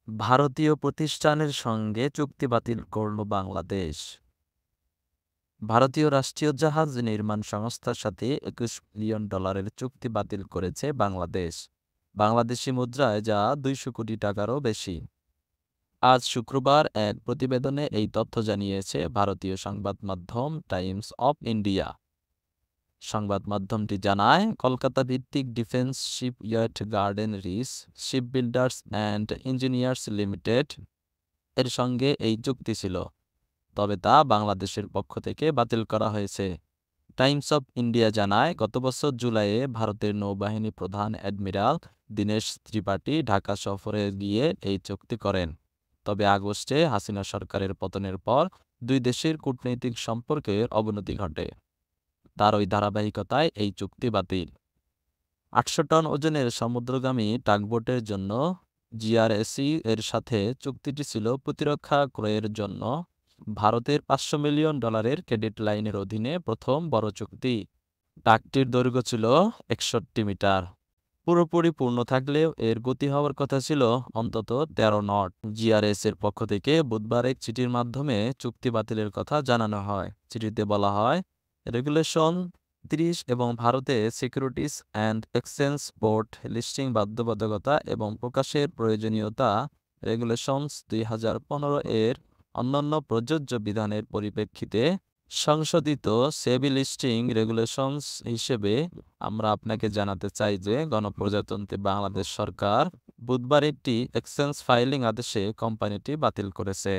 ভারতীয় প্রতিষ্ঠানের সঙ্গে চুক্তি বাতিল করল বাংলাদেশ। ভারতীয় রাষ্ট্রীয় জাহাজ নির্মাণ সংস্থার সাথে $21 মিলিয়ন চুক্তি বাতিল করেছে বাংলাদেশ। বাংলাদেশি মুদ্রায় যা 200 কোটি টাকারও বেশি। আজ শুক্রবার এক প্রতিবেদনে এই তথ্য জানিয়েছে ভারতীয় সংবাদ মাধ্যম টাইমস অফ ইন্ডিয়া। সংবাদ মাধ্যমটি জানায়, কলকাতা ভিত্তিক defence shipyard Garden Reach shipbuilders and engineers limited এর সঙ্গে এই চুক্তি ছিল, তবে তা বাংলাদেশের পক্ষ থেকে বাতিল করা হয়েছে। টাইমস অফ ইন্ডিয়া জানায়, গত বছর জুলাইয়ে ভারতের নৌবাহিনী প্রধান অ্যাডমিরাল দীনেশ ত্রিপাঠী ঢাকা সফরে গিয়ে এই চুক্তি করেন। তবে আগস্টে হাসিনা সরকারের পতনের পর দুই দেশের কূটনৈতিক সম্পর্কের অবনতি ঘটে। তার ওই ধারাবাহিকতায় এই চুক্তি বাতিল। ৮০০ টন ওজনের সমুদ্রগামী টাগবোটের জন্য জিআরএসি এর সাথে চুক্তিটি ছিল প্রতিরক্ষা ক্রয়ের জন্য ভারতের $500 মিলিয়ন ক্রেডিট লাইনের অধীনে প্রথম বড় চুক্তি। টাগটির দৈর্ঘ্য ছিল ৬১ মিটার। পুরোপুরি পূর্ণ থাকলেও এর গতি হওয়ার কথা ছিল অন্তত ১৩ নট। জিআরএস এর পক্ষ থেকে বুধবার এক চিঠির মাধ্যমে চুক্তি বাতিলের কথা জানানো হয়। চিঠিতে বলা হয়, রেগুলেশন ৩০ এবং ভারতে securities and exchange board listing বাধ্যবাধকতা এবং প্রকাশের প্রয়োজনীয়তা রেগুলেশনস ২০১৫ এর অন্যান্য প্রযোজ্য বিধানের পরিপ্রেক্ষিতে সংশোধিত সেবি লিস্টিং রেগুলেশনস হিসেবে আমরা আপনাকে জানাতে চাই যে গণপ্রজাতন্ত্রী বাংলাদেশ সরকার বুধবার একটি এক্সচেঞ্জ ফাইলিং আদেশে কোম্পানিটি বাতিল করেছে।